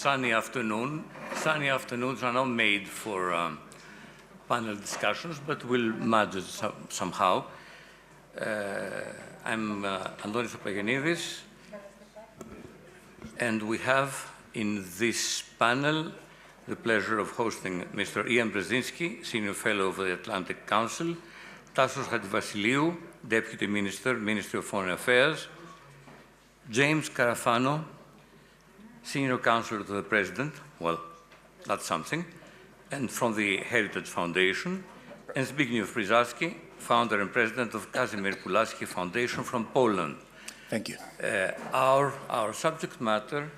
sunny afternoon. Sunny afternoons are not made for panel discussions, but we'll manage it somehow. I'm Antonis Papagiannidis, and we have in this panel the pleasure of hosting Mr. Ian Brzezinski, Senior Fellow of the Atlantic Council, Tasos Chatzivasileiou, Deputy Minister, Ministry of Foreign Affairs, James Carafano, Senior Counselor to the President, well, that's something, and from the Heritage Foundation, and Zbigniew Pisarski, Founder and President of Casimir Pulaski Foundation from Poland. Thank you. Our subject matter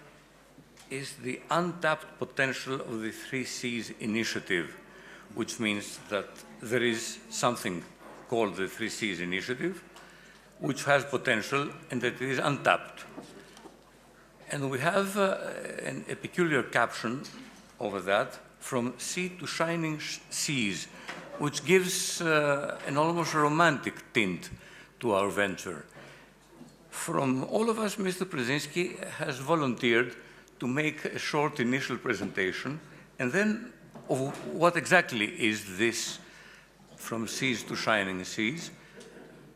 is the untapped potential of the 3Cs initiative, which means that there is something called the 3Cs initiative, which has potential and that it is untapped. And we have a peculiar caption over that, from sea to shining seas, which gives an almost romantic tint to our venture. From all of us, Mr. Brzezinski has volunteered to make a short initial presentation, and then of what exactly is this from seas to shining seas,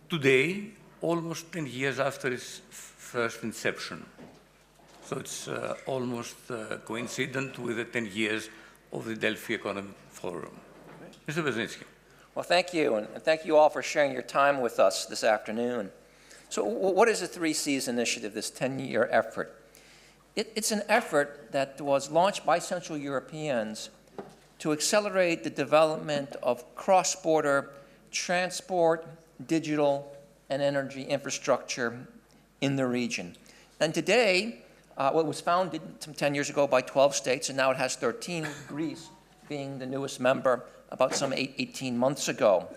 today, almost 10 years after its first inception. So it's almost coincident with the 10 years of the Delphi Economic Forum. Mr. Brzezinski. Well, thank you, and thank you all for sharing your time with us this afternoon. So what is the 3Cs initiative, this 10-year effort? It's an effort that was launched by Central Europeans to accelerate the development of cross-border transport, digital, and energy infrastructure in the region. And today, it was founded some 10 years ago by 12 states, and now it has 13, Greece being the newest member about some 18 months ago.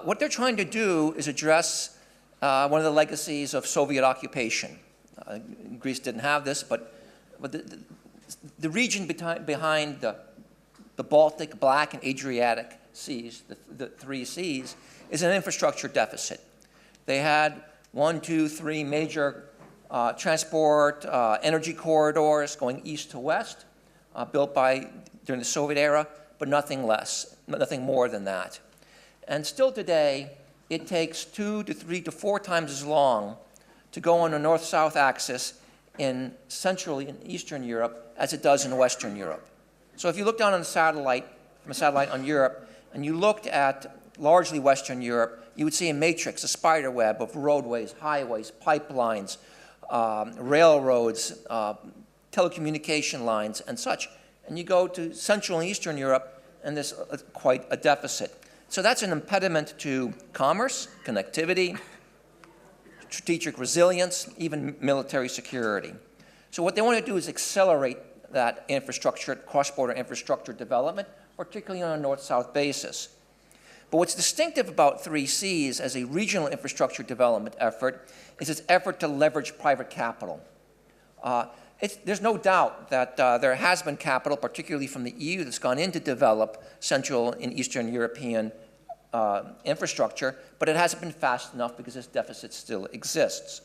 What they're trying to do is address one of the legacies of Soviet occupation. Greece didn't have this, but the region behind the Baltic, Black, and Adriatic seas, the 3Cs, is an infrastructure deficit. They had 1, 2, 3 major transport, energy corridors going east to west, built during the Soviet era, but nothing less, nothing more than that. And still today, it takes 2 to 3 to 4 times as long to go on a north-south axis in Central and Eastern Europe as it does in Western Europe. So if you look down on a satellite, from a satellite on Europe, and you looked at largely Western Europe, you would see a matrix, a spider web of roadways, highways, pipelines, railroads, telecommunication lines, and such. And you go to Central and Eastern Europe, and there's quite a deficit. So that's an impediment to commerce, connectivity, strategic resilience, even military security. So what they want to do is accelerate that infrastructure, cross-border infrastructure development, particularly on a north-south basis. But what's distinctive about 3Cs as a regional infrastructure development effort is its effort to leverage private capital. There's no doubt that there has been capital, particularly from the EU, that's gone in to develop Central and Eastern European infrastructure, but it hasn't been fast enough because this deficit still exists.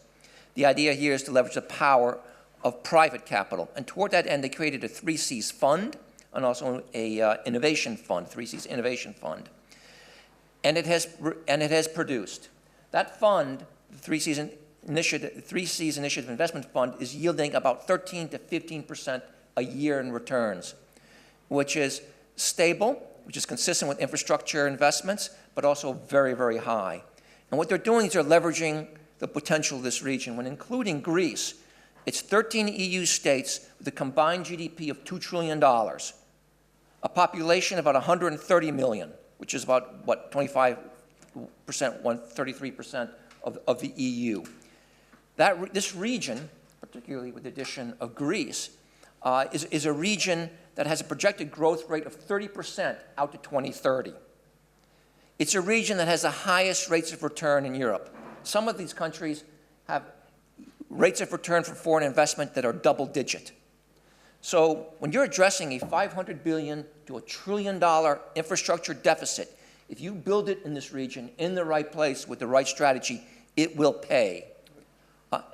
The idea here is to leverage the power of private capital. And toward that end, they created a 3Cs fund and also a innovation fund, 3Cs Innovation Fund. And it has produced. That fund, the 3Cs Initiative Investment Fund, is yielding about 13 to 15% a year in returns, which is stable, which is consistent with infrastructure investments, but also very, very high. And what they're doing is they're leveraging the potential of this region. When including Greece, it's 13 EU states with a combined GDP of $2 trillion, a population of about 130 million, which is about, what, 25%, 33% of the EU. This region, particularly with the addition of Greece, is a region that has a projected growth rate of 30% out to 2030. It's a region that has the highest rates of return in Europe. Some of these countries have rates of return for foreign investment that are double-digit. So when you're addressing a $500 billion to $1 trillion infrastructure deficit, if you build it in this region in the right place with the right strategy, it will pay.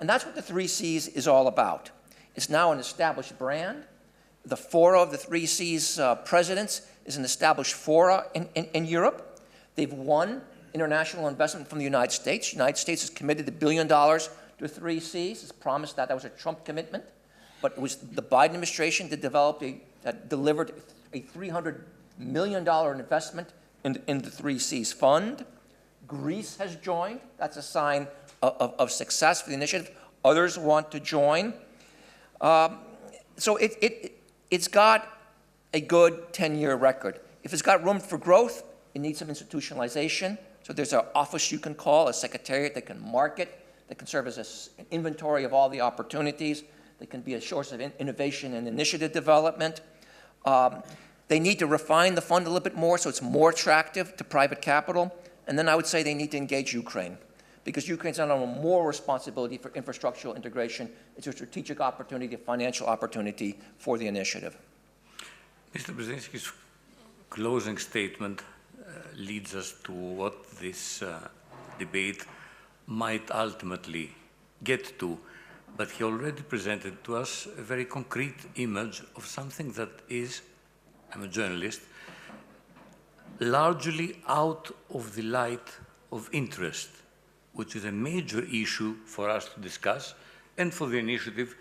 And that's what the 3Cs is all about. It's now an established brand. The fora of the Three Seas presidents is an established fora in Europe. They've won international investment from the United States. The United States has committed $1 billion to Three Seas. It's promised that. That was a Trump commitment. But it was the Biden administration that delivered a $300 million investment in the Three Seas Fund. Greece has joined. That's a sign of success for the initiative. Others want to join. So it's got a good 10-year record. If it's got room for growth, it needs some institutionalization. So there's an office you can call, a secretariat that can market, that can serve as an inventory of all the opportunities, that can be a source of innovation and initiative development. They need to refine the fund a little bit more so it's more attractive to private capital. And then I would say they need to engage Ukraine, because Ukraine's under more responsibility for infrastructural integration. It's a strategic opportunity, a financial opportunity for the initiative. Mr. Brzezinski's closing statement leads us to what this debate might ultimately get to, but he already presented to us a very concrete image of something that is, I'm a journalist, largely out of the light of interest, which is a major issue for us to discuss and for the initiative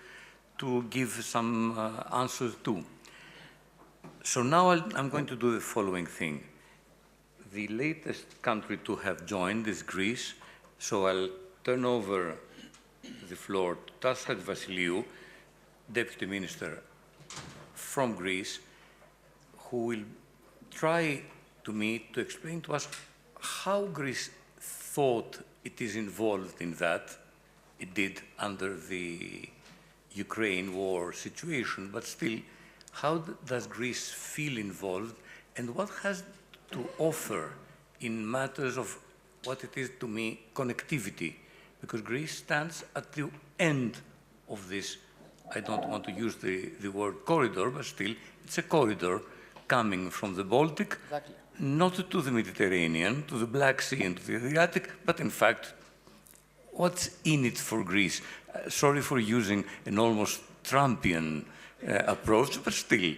to give some answers to. So now I'm going to do the following thing. The latest country to have joined is Greece, so I'll turn over the floor to Tasos Chatzivasileiou, Deputy Minister from Greece, who will try to explain to us how Greece thought it is involved in that. It did under the Ukraine war situation, but still, how does Greece feel involved, and what has to offer in matters of what it is to me connectivity? Because Greece stands at the end of this, I don't want to use the word corridor, but still, it's a corridor coming from the Baltic, exactly, not to the Mediterranean, to the Black Sea and to the Adriatic, but in fact, what's in it for Greece? Sorry for using an almost Trumpian approach, but still.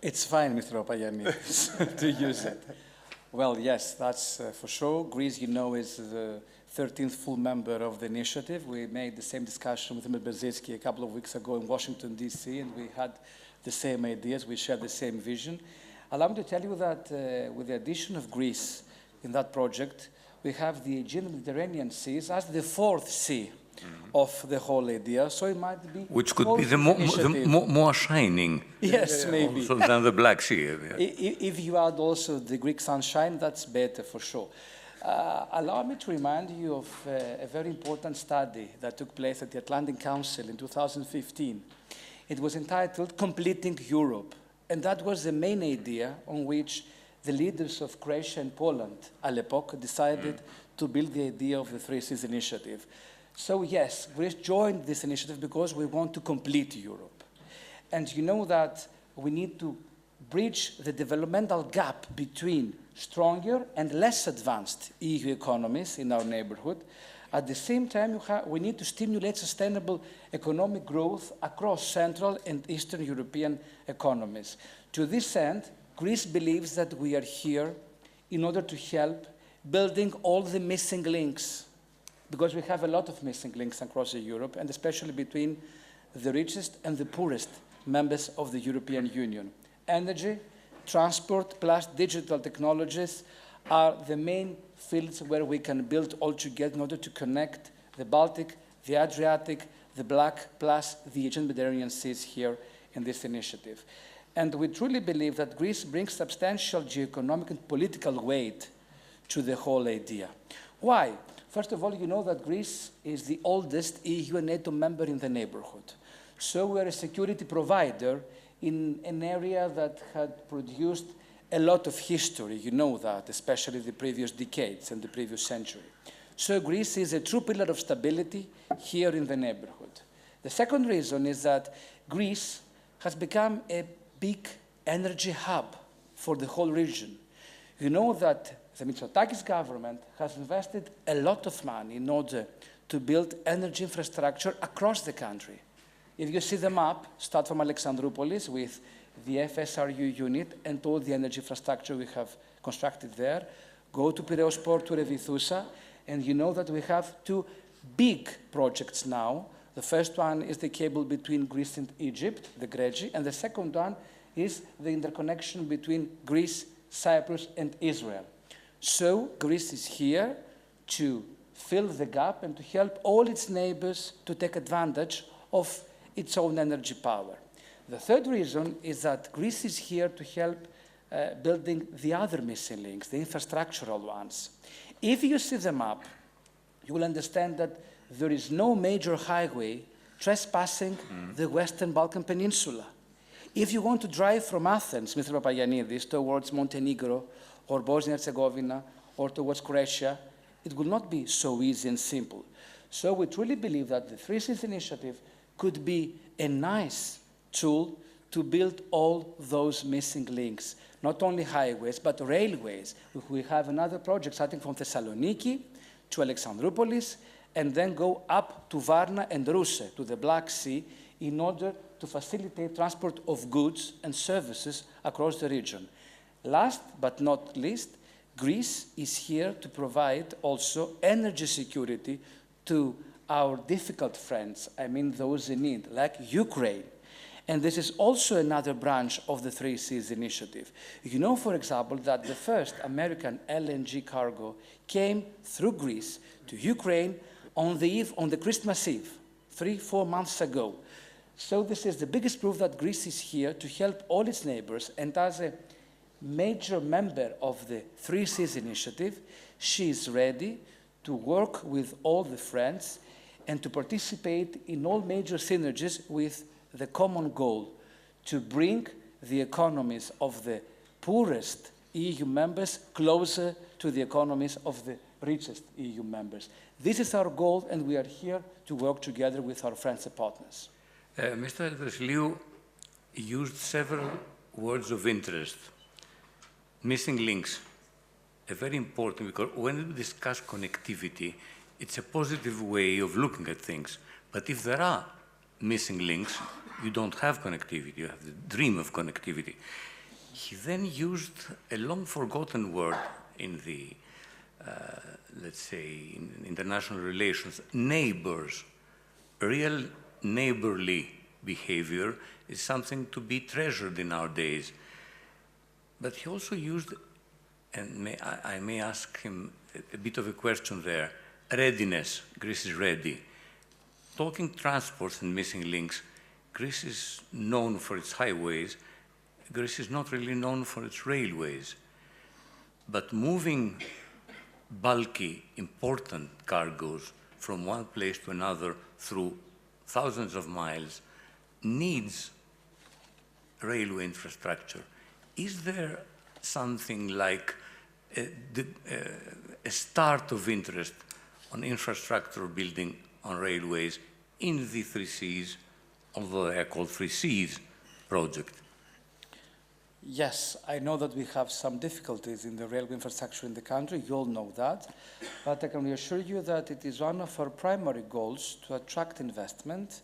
It's fine, Mr. Papagiannidis, to use it. Well, yes, that's for sure. Greece, you know, is the 13th full member of the initiative. We made the same discussion with Mr. Brzezinski a couple of weeks ago in Washington, D.C., and we had the same ideas. We shared the same vision. Allow me to tell you that with the addition of Greece in that project, we have the Aegean and Mediterranean seas as the fourth sea of the whole idea, so it might be... Which could be the more shining. Yes, maybe. Also than the Black Sea. Yeah. If you add also the Greek sunshine, that's better for sure. Allow me to remind you of a very important study that took place at the Atlantic Council in 2015. It was entitled Completing Europe, and that was the main idea on which the leaders of Croatia and Poland, à l'époque, decided to build the idea of the Three Seas Initiative. So yes, Greece joined this initiative because we want to complete Europe. And you know that we need to bridge the developmental gap between stronger and less advanced EU economies in our neighborhood. At the same time, we need to stimulate sustainable economic growth across Central and Eastern European economies. To this end, Greece believes that we are here in order to help building all the missing links, because we have a lot of missing links across Europe, and especially between the richest and the poorest members of the European Union. Energy, transport, plus digital technologies are the main fields where we can build all together in order to connect the Baltic, the Adriatic, the Black, plus the Aegean Mediterranean seas here in this initiative. And we truly believe that Greece brings substantial geoeconomic and political weight to the whole idea. Why? First of all, you know that Greece is the oldest EU and NATO member in the neighborhood. So we are a security provider in an area that had produced a lot of history, you know that, especially the previous decades and the previous century. So Greece is a true pillar of stability here in the neighborhood. The second reason is that Greece has become a big energy hub for the whole region. You know that the Mitsotakis government has invested a lot of money in order to build energy infrastructure across the country. If you see the map, start from Alexandroupolis with the FSRU unit and all the energy infrastructure we have constructed there, go to Piraeus Port to Revithousa, and you know that we have two big projects now. The first one is the cable between Greece and Egypt, the Gregi, and the second one is the interconnection between Greece, Cyprus, and Israel. So Greece is here to fill the gap and to help all its neighbors to take advantage of its own energy power. The third reason is that Greece is here to help building the other missing links, the infrastructural ones. If you see the map, you will understand that there is no major highway trespassing the Western Balkan Peninsula. If you want to drive from Athens, Mr. Papagiannidis, towards Montenegro or Bosnia-Herzegovina or towards Croatia, it will not be so easy and simple. So we truly believe that the Three Seas Initiative could be a nice tool to build all those missing links, not only highways, but railways. We have another project starting from Thessaloniki to Alexandroupolis, and then go up to Varna and Ruse, to the Black Sea, in order to facilitate transport of goods and services across the region. Last but not least, Greece is here to provide also energy security to our difficult friends, I mean those in need, like Ukraine. And this is also another branch of the Three Seas Initiative. You know, for example, that the first American LNG cargo came through Greece to Ukraine on the Christmas Eve, 3-4 months ago. So this is the biggest proof that Greece is here to help all its neighbors, and as a major member of the Three Seas Initiative, she is ready to work with all the friends and to participate in all major synergies with the common goal to bring the economies of the poorest EU members closer to the economies of the richest EU members. This is our goal, and we are here to work together with our friends and partners. Mr. Vassiliou used several words of interest. Missing links, a very important, because when we discuss connectivity, it's a positive way of looking at things. But if there are missing links, you don't have connectivity, you have the dream of connectivity. He then used a long-forgotten word in the, let's say, in international relations, neighbors. Real neighborly behavior is something to be treasured in our days. But he also used, and I may ask him a bit of a question there, readiness. Greece is ready. Talking transports and missing links, Greece is known for its highways. Greece is not really known for its railways. But moving bulky, important cargoes from one place to another through thousands of miles needs railway infrastructure. Is there something like a start of interest on infrastructure building on railways in the Three Seas, although they are called Three Seas project? Yes, I know that we have some difficulties in the railway infrastructure in the country. You all know that. But I can reassure you that it is one of our primary goals to attract investment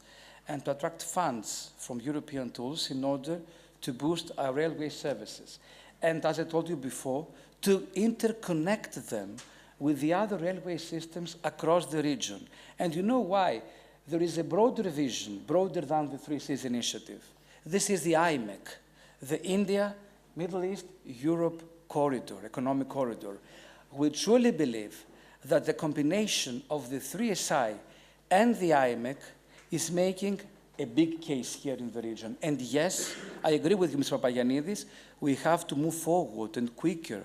and to attract funds from European tools in order to boost our railway services. And as I told you before, to interconnect them with the other railway systems across the region. And you know why? There is a broader vision, broader than the Three Seas Initiative. This is the IMEC, the India, Middle East, Europe corridor, economic corridor. We truly believe that the combination of the 3SI and the IMEC is making a big case here in the region. And yes, I agree with you, Mr. Papagiannidis, we have to move forward and quicker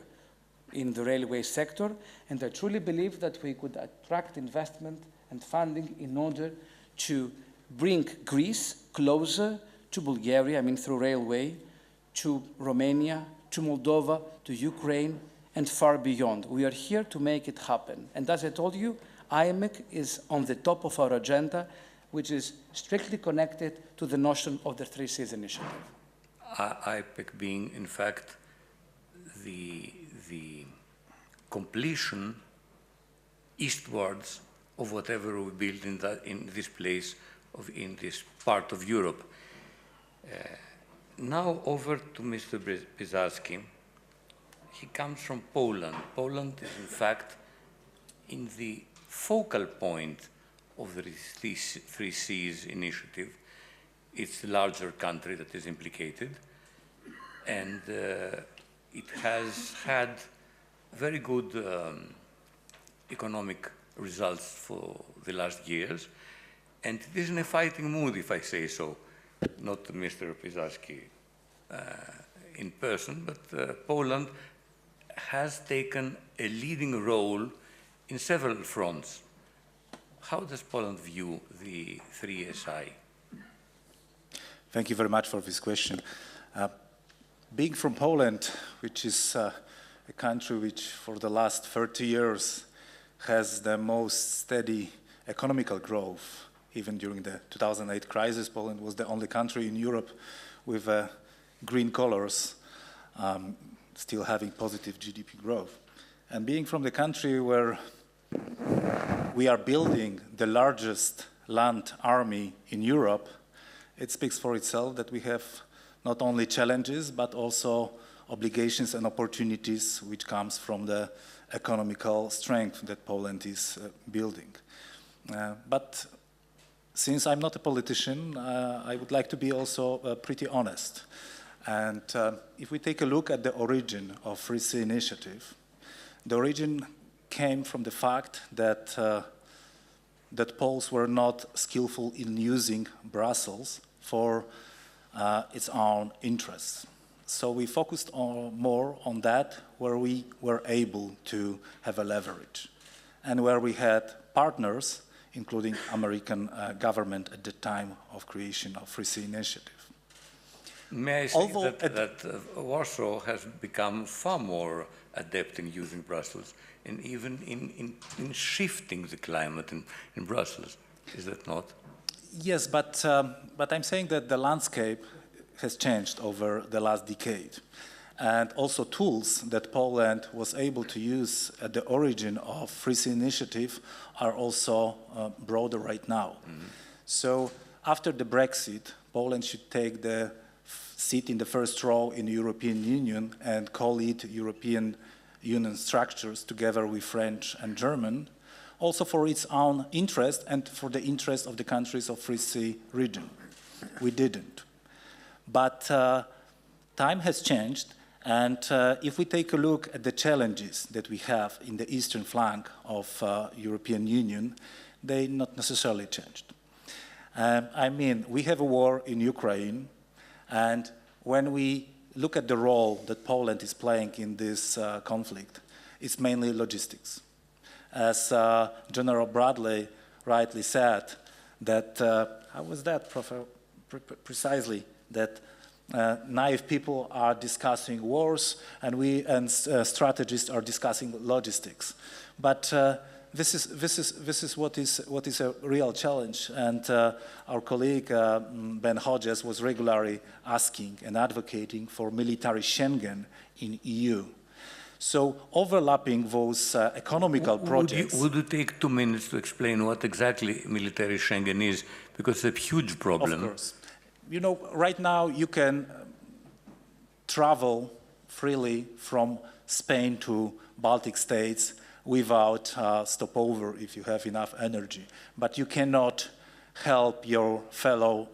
in the railway sector, and I truly believe that we could attract investment and funding in order to bring Greece closer to Bulgaria, I mean through railway, to Romania, to Moldova, to Ukraine, and far beyond. We are here to make it happen. And as I told you, IMEC is on the top of our agenda, which is strictly connected to the notion of the Three Seas Initiative. IPEC being, in fact, the completion eastwards of whatever we build in this place, in this part of Europe. Now over to Mr. Pisarski. He comes from Poland. Poland is, in fact, in the focal point of the Three Seas initiative. It's the larger country that is implicated, and it has had very good economic results for the last years, and it is in a fighting mood, if I say so. Not Mr. Pisarski in person, but Poland has taken a leading role in several fronts. How does Poland view the 3SI? Thank you very much for this question. Being from Poland, which is a country which for the last 30 years has the most steady economical growth, even during the 2008 crisis, Poland was the only country in Europe with green colors, still having positive GDP growth. And being from the country where we are building the largest land army in Europe, it speaks for itself that we have not only challenges, but also obligations and opportunities which comes from the economical strength that Poland is building. But since I'm not a politician, I would like to be also pretty honest. And if we take a look at the origin of Free Sea Initiative, the origin came from the fact that that Poles were not skillful in using Brussels for its own interests. So we focused more on that where we were able to have a leverage and where we had partners, including American government at the time of creation of Free Sea Initiative. May I say that Warsaw has become far more adept in using Brussels and even in shifting the climate in Brussels. Is that not? Yes, but I'm saying that the landscape has changed over the last decade. And also tools that Poland was able to use at the origin of Free Sea Initiative are also broader right now. Mm-hmm. So after the Brexit, Poland should take the seat in the first row in the European Union and co-lead European Union structures together with French and German, also for its own interest and for the interest of the countries of Free Sea region. We didn't. But time has changed, and if we take a look at the challenges that we have in the eastern flank of European Union, they not necessarily changed. I mean, we have a war in Ukraine, and when we look at the role that Poland is playing in this conflict, it's mainly logistics. As General Bradley rightly said, that, how was that, precisely, that naive people are discussing wars and we and strategists are discussing logistics. But this is what is a real challenge, and our colleague Ben Hodges was regularly asking and advocating for military Schengen in EU. So overlapping those economical projects. Would you take 2 minutes to explain what exactly military Schengen is? Because it's a huge problem. Of course. You know, right now you can travel freely from Spain to Baltic states without stopover if you have enough energy. But you cannot help your fellow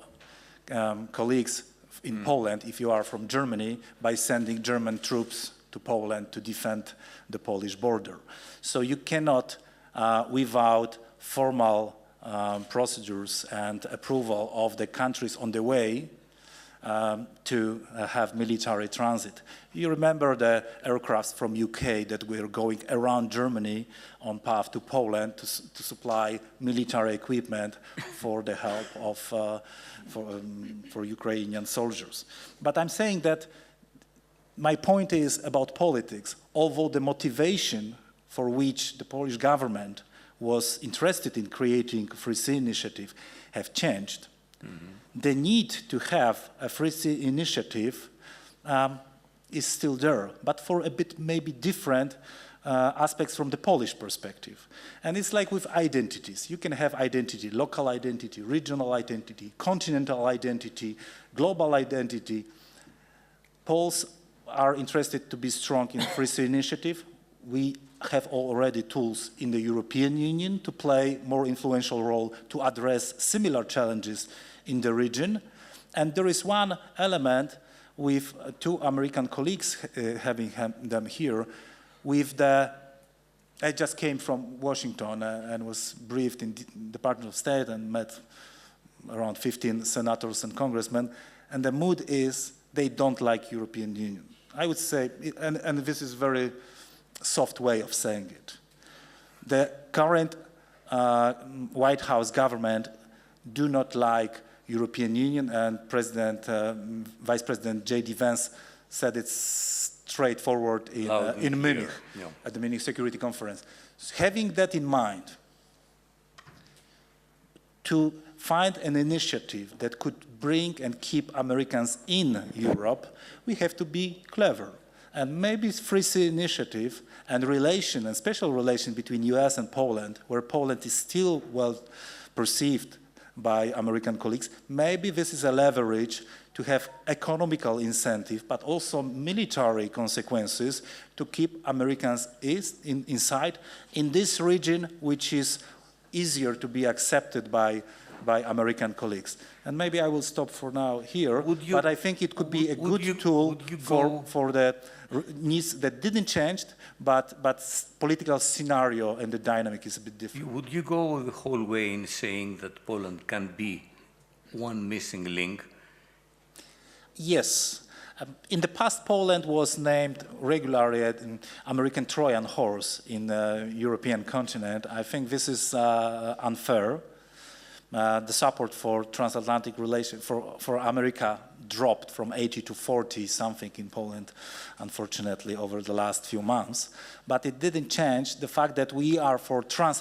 colleagues in Poland if you are from Germany by sending German troops to Poland to defend the Polish border. So you cannot, without formal procedures and approval of the countries on the way, to have military transit. You remember the aircrafts from UK that were going around Germany on path to Poland to supply military equipment for the help of for Ukrainian soldiers. But I'm saying that my point is about politics. Although the motivation for which the Polish government was interested in creating a Free Sea Initiative have changed. Mm-hmm. The need to have a Free Sea Initiative is still there, but for a bit maybe different aspects from the Polish perspective. And it's like with identities. You can have identity, local identity, regional identity, continental identity, global identity. Poles are interested to be strong in free sea initiative. We have already tools in the European Union to play more influential role to address similar challenges in the region. And there is one element with two American colleagues having them here, with I just came from Washington and was briefed in the Department of State and met around 15 senators and congressmen, and the mood is they don't like European Union. I would say, and this is very soft way of saying it. The current White House government do not like European Union, and Vice President J.D. Vance said it straightforward in Munich, at the Munich Security Conference. So having that in mind, to find an initiative that could bring and keep Americans in Europe, we have to be clever. And maybe free sea initiative and relation, and special relation between US and Poland, where Poland is still well perceived by American colleagues, maybe this is a leverage to have economical incentive, but also military consequences to keep Americans inside in this region, which is easier to be accepted by American colleagues. And maybe I will stop for now here, but I think it could be a good tool for the needs that didn't change, but political scenario and the dynamic is a bit different. Would you go the whole way in saying that Poland can be one missing link? Yes. In the past, Poland was named regularly an American Trojan horse in the European continent. I think this is unfair. The support for transatlantic relations for America dropped from 80 to 40 something in Poland, unfortunately, over the last few months. But it didn't change the fact that we are for strong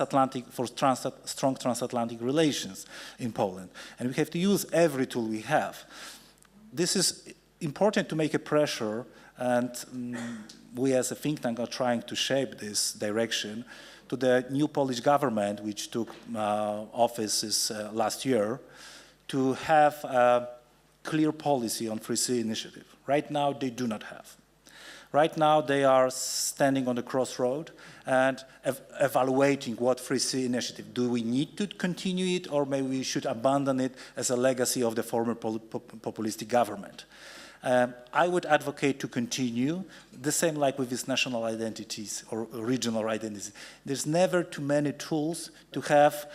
transatlantic relations in Poland, and we have to use every tool we have. This is important to make a pressure, and we as a think tank are trying to shape this direction to the new Polish government, which took office last year, to have a clear policy on free sea initiative. Right now, they do not have. Right now, they are standing on the crossroad and evaluating what free sea initiative. Do we need to continue it, or maybe we should abandon it as a legacy of the former populistic government? I would advocate to continue, the same like with these national identities or regional identities. There's never too many tools to have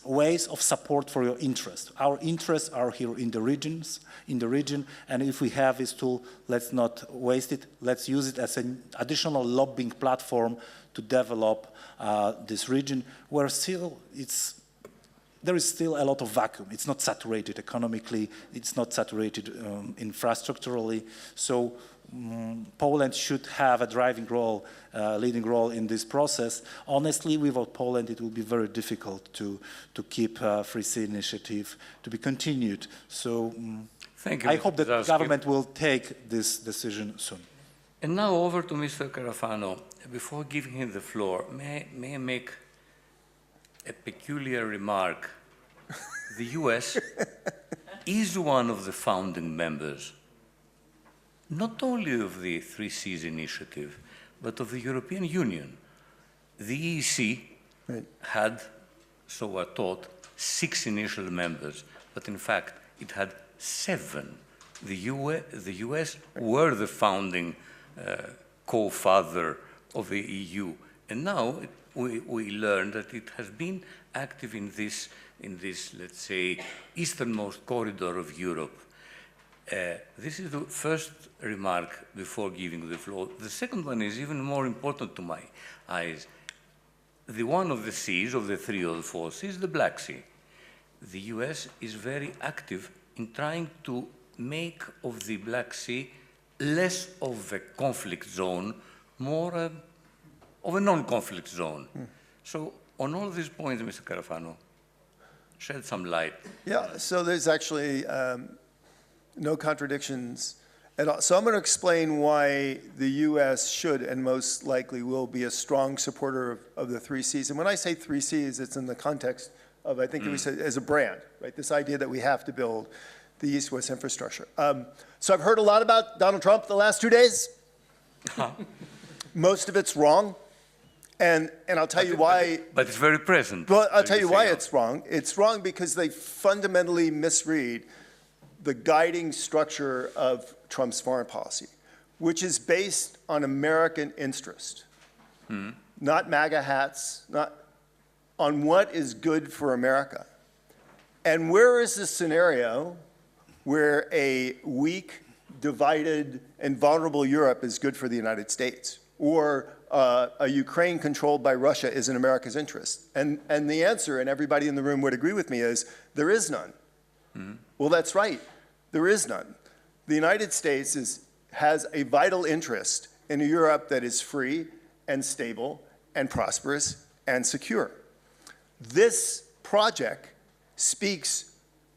ways of support for your interests. Our interests are here in the region, and if we have this tool, let's not waste it. Let's use it as an additional lobbying platform to develop this region where there is still a lot of vacuum. It's not saturated economically, it's not saturated infrastructurally. So Poland should have a driving role, leading role in this process. Honestly, without Poland, it will be very difficult to keep free sea initiative to be continued. So thank you, I hope that the Pisarski. government will take this decision soon. And now over to Mr. Carafano. Before giving him the floor, may I make a peculiar remark? The US is one of the founding members, not only of the Three Seas Initiative, but of the European Union. The EEC had, so we're taught, 6 initial members, but in fact it had 7. The US were the founding co-father of the EU, and now we learned that it has been active in this, let's say, easternmost corridor of Europe. This is the first remark before giving the floor. The second one is even more important to my eyes. The one of the seas, of the 3 or the 4 seas, the Black Sea. The US is very active in trying to make of the Black Sea less of a conflict zone, more of a non-conflict zone. So on all these points, Mr. Carafano, shed some light. Yeah, so there's actually no contradictions So I'm going to explain why the U.S. should and most likely will be a strong supporter of the 3 Cs. And when I say 3 Cs, it's in the context of, I think that we said, as a brand, right? This idea that we have to build the East-West infrastructure. So I've heard a lot about Donald Trump the last 2 days. Most of it's wrong. And I'll tell you why. But it's very present. Well, I'll tell you why it's wrong. It's wrong because they fundamentally misread the guiding structure of Trump's foreign policy, which is based on American interest, not MAGA hats, not on what is good for America. And where is this scenario where a weak, divided, and vulnerable Europe is good for the United States, or a Ukraine controlled by Russia is in America's interest? And the answer, and everybody in the room would agree with me, is there is none. Well, that's right. There is none. The United States has a vital interest in a Europe that is free and stable and prosperous and secure. This project speaks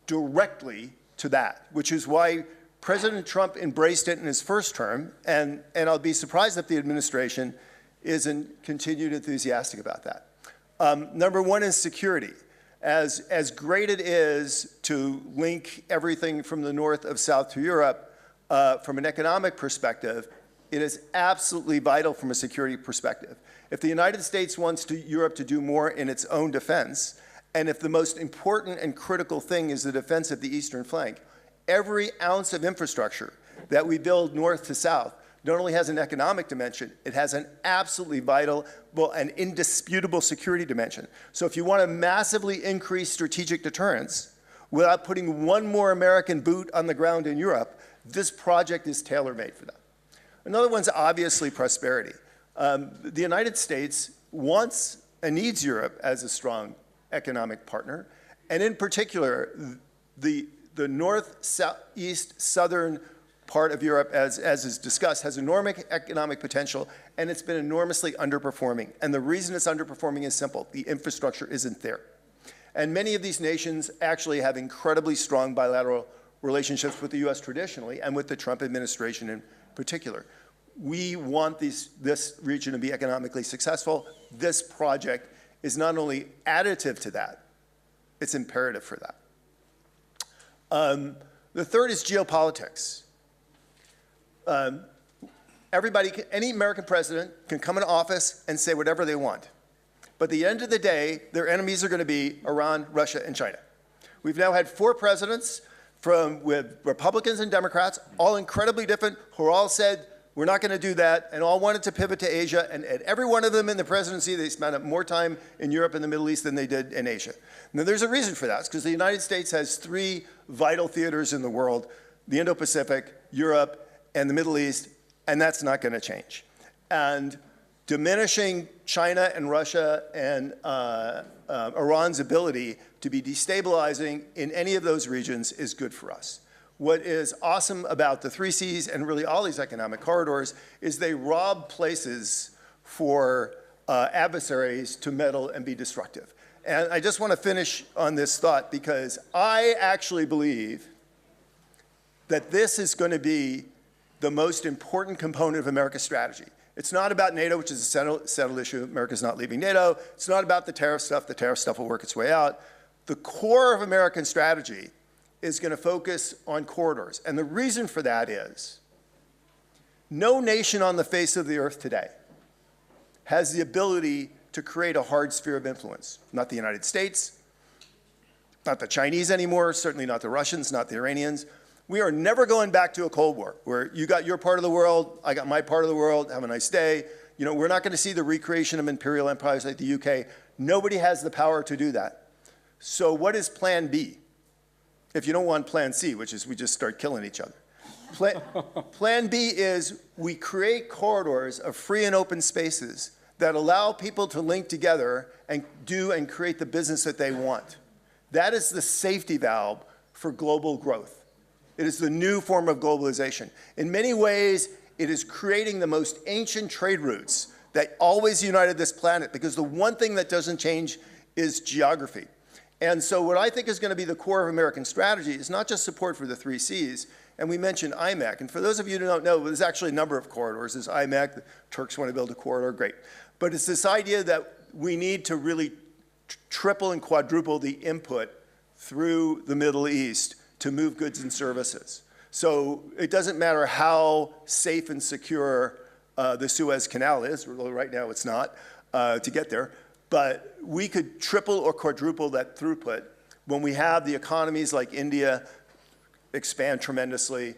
directly to that, which is why President Trump embraced it in his first term, and I'll be surprised if the administration isn't continued enthusiastic about that. Number one is security. As great it is to link everything from the north of South to Europe, from an economic perspective, it is absolutely vital from a security perspective. If the United States wants Europe to do more in its own defense, and if the most important and critical thing is the defense of the eastern flank, every ounce of infrastructure that we build north to south not only has an economic dimension, it has an absolutely vital, well, an indisputable security dimension. So if you want to massively increase strategic deterrence without putting one more American boot on the ground in Europe, this project is tailor-made for that. Another one's obviously prosperity. The United States wants and needs Europe as a strong economic partner, and in particular, the north, south, east, southern part of Europe, as is discussed, has enormous economic potential, and it's been enormously underperforming. And the reason it's underperforming is simple. The infrastructure isn't there. And many of these nations actually have incredibly strong bilateral relationships with the U.S. traditionally, and with the Trump administration in particular. We want this region to be economically successful. This project is not only additive to that, it's imperative for that. The third is geopolitics. Any American president can come into office and say whatever they want. But at the end of the day, their enemies are going to be Iran, Russia, and China. We've now had 4 presidents with Republicans and Democrats, all incredibly different, who all said, we're not going to do that, and all wanted to pivot to Asia. And every one of them in the presidency, they spent more time in Europe and the Middle East than they did in Asia. Now, there's a reason for that. It's because the United States has 3 vital theaters in the world, the Indo-Pacific, Europe, and the Middle East, and that's not going to change. And diminishing China and Russia and Iran's ability to be destabilizing in any of those regions is good for us. What is awesome about the 3 Cs and really all these economic corridors is they rob places for adversaries to meddle and be destructive. And I just want to finish on this thought because I actually believe that this is going to be the most important component of America's strategy. It's not about NATO, which is a settled issue. America's not leaving NATO. It's not about the tariff stuff. The tariff stuff will work its way out. The core of American strategy is going to focus on corridors. And the reason for that is no nation on the face of the earth today has the ability to create a hard sphere of influence. Not the United States, not the Chinese anymore, certainly not the Russians, not the Iranians. We are never going back to a Cold War where you got your part of the world, I got my part of the world, have a nice day. You know, we're not going to see the recreation of imperial empires like the UK. Nobody has the power to do that. So what is plan B? If you don't want plan C, which is we just start killing each other. Plan B is we create corridors of free and open spaces that allow people to link together and do and create the business that they want. That is the safety valve for global growth. It is the new form of globalization. In many ways, it is creating the most ancient trade routes that always united this planet, because the one thing that doesn't change is geography. And so what I think is going to be the core of American strategy is not just support for the 3 Cs, and we mentioned IMEC. And for those of you who don't know, there's actually a number of corridors. There's IMEC, the Turks want to build a corridor, great. But it's this idea that we need to really triple and quadruple the input through the Middle East to move goods and services. So it doesn't matter how safe and secure the Suez Canal is, right now it's not, to get there, but we could triple or quadruple that throughput when we have the economies like India expand tremendously,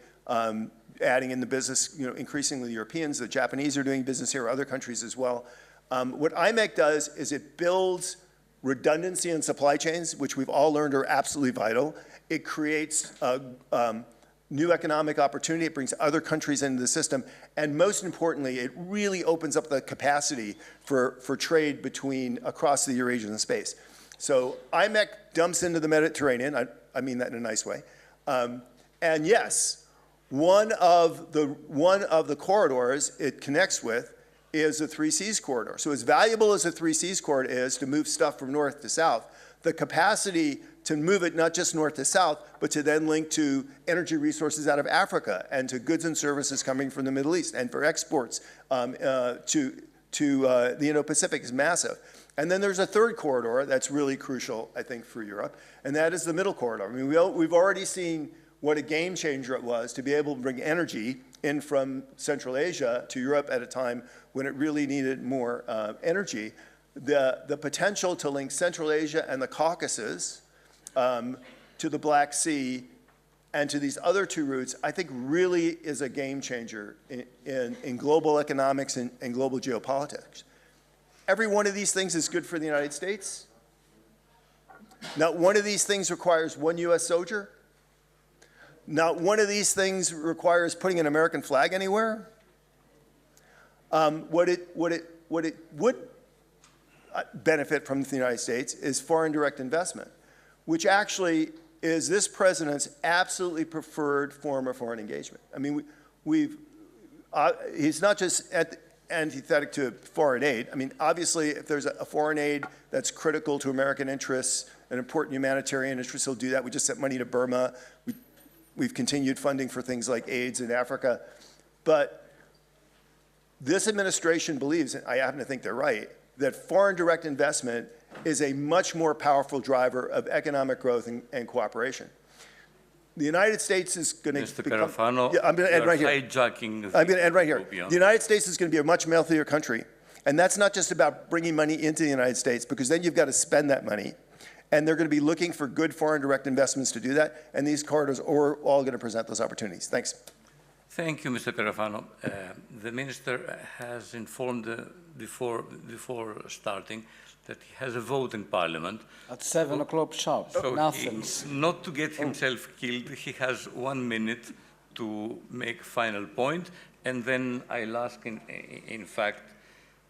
adding in the business, increasingly the Europeans, the Japanese are doing business here, other countries as well. What IMEC does is it builds redundancy in supply chains, which we've all learned are absolutely vital. It creates new economic opportunity. It brings other countries into the system. And most importantly, it really opens up the capacity for trade across the Eurasian space. So IMEC dumps into the Mediterranean. I mean that in a nice way. And yes, one of the corridors it connects with is the 3 Cs corridor. So as valuable as the 3 Cs corridor is to move stuff from north to south, the capacity to move it not just north to south, but to then link to energy resources out of Africa and to goods and services coming from the Middle East and for exports to the Indo-Pacific is massive. And then there's a third corridor that's really crucial, I think, for Europe, and that is the middle corridor. I mean, we've already seen what a game changer it was to be able to bring energy in from Central Asia to Europe at a time when it really needed more energy. The potential to link Central Asia and the Caucasus to the Black Sea and to these other 2 routes, I think really is a game changer in global economics and global geopolitics. Every one of these things is good for the United States. Not one of these things requires one U.S. soldier. Not one of these things requires putting an American flag anywhere. What it would benefit from the United States is foreign direct investment, which actually is this president's absolutely preferred form of foreign engagement. I mean, he's not just antithetic to foreign aid. I mean, obviously, if there's a foreign aid that's critical to American interests, an important humanitarian interest, he'll do that. We just sent money to Burma. We've continued funding for things like AIDS in Africa. But this administration believes, and I happen to think they're right, that foreign direct investment is a much more powerful driver of economic growth and cooperation. The United States is going to Mr. Carafano, yeah, I'm going to end right here. Hijacking I'm going to end right here. The United States is going to be a much wealthier country. And that's not just about bringing money into the United States, because then you've got to spend that money. And they're going to be looking for good foreign direct investments to do that. And these corridors are all going to present those opportunities. Thanks. Thank you, Mr. Carafano. The minister has informed before starting that he has a vote in Parliament. At 7 o'clock sharp, So nothing. not to get himself killed, he has 1 minute to make final point, and then I'll ask, in fact,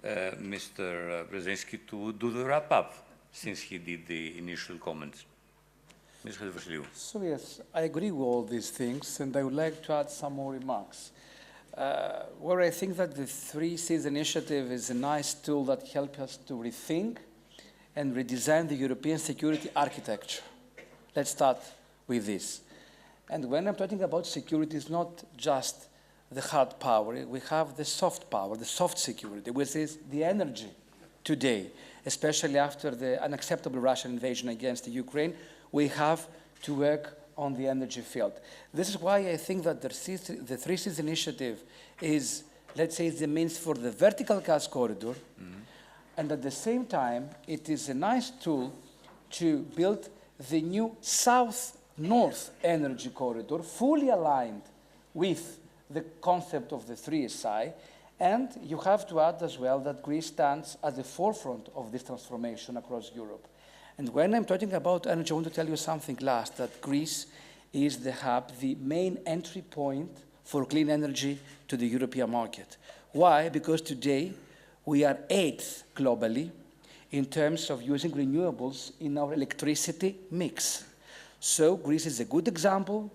Mr. Brzezinski to do the wrap-up, since he did the initial comments. Ms. Chatzivasileiou. So yes, I agree with all these things, and I would like to add some more remarks. Where I think that the 3 Cs initiative is a nice tool that helps us to rethink and redesign the European security architecture. Let's start with this. And when I'm talking about security, it's not just the hard power. We have the soft power, the soft security, which is the energy today, especially after the unacceptable Russian invasion against Ukraine. We have to work on the energy field. This is why I think that the 3 Cs initiative is, let's say, the means for the vertical gas corridor, and at the same time, it is a nice tool to build the new south-north energy corridor, fully aligned with the concept of the 3SI. And you have to add as well that Greece stands at the forefront of this transformation across Europe. And when I'm talking about energy, I want to tell you something last, that Greece is the hub, the main entry point for clean energy to the European market. Why? Because today we are 8th globally in terms of using renewables in our electricity mix. So Greece is a good example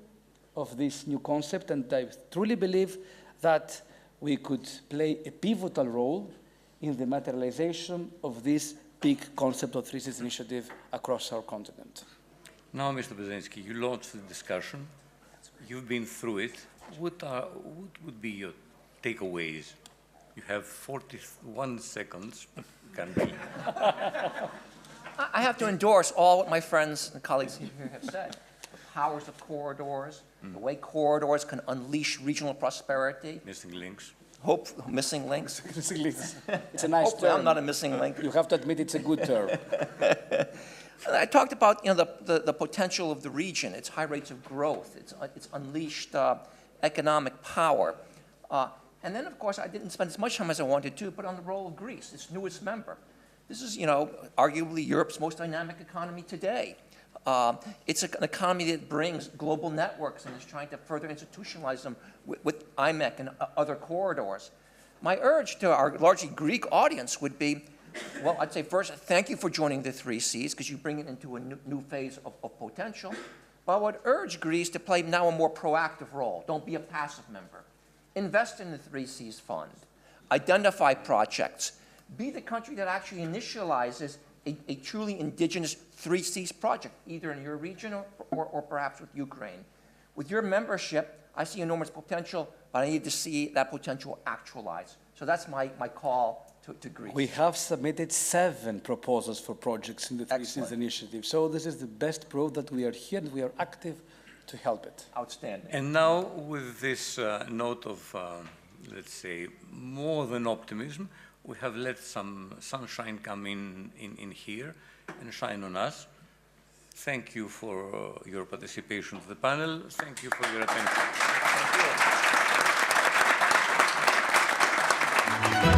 of this new concept, and I truly believe that we could play a pivotal role in the materialization of this big concept of 3 Seas initiative across our continent. Now, Mr. Brzezinski, you launched the discussion. You've been through it. What would be your takeaways? You have 41 seconds, but can be. I have to endorse all what my friends and colleagues here have said. The powers of corridors, the way corridors can unleash regional prosperity. Missing links. Missing links. It's a nice Hopefully term. I'm not a missing link. You have to admit it's a good term. I talked about the potential of the region, its high rates of growth, its unleashed economic power. And then, of course, I didn't spend as much time as I wanted to, but on the role of Greece, its newest member. This is, arguably Europe's most dynamic economy today. It's an economy that brings global networks and is trying to further institutionalize them with IMEC and other corridors. My urge to our largely Greek audience would be, well, I'd say first, thank you for joining the 3 Cs, because you bring it into a new phase of potential. But I would urge Greece to play now a more proactive role. Don't be a passive member. Invest in the 3 Cs fund. Identify projects. Be the country that actually initializes a truly indigenous 3 Cs project, either in your region or perhaps with Ukraine. With your membership, I see enormous potential, but I need to see that potential actualized. So that's my call to Greece. We have submitted 7 proposals for projects in the 3 Seas Excellent. initiative. So this is the best proof that we are here and we are active to help it. Outstanding. And now, with this note of, let's say, more than optimism, we have let some sunshine come in here and shine on us. Thank you for your participation to the panel. Thank you for your attention. Thank you.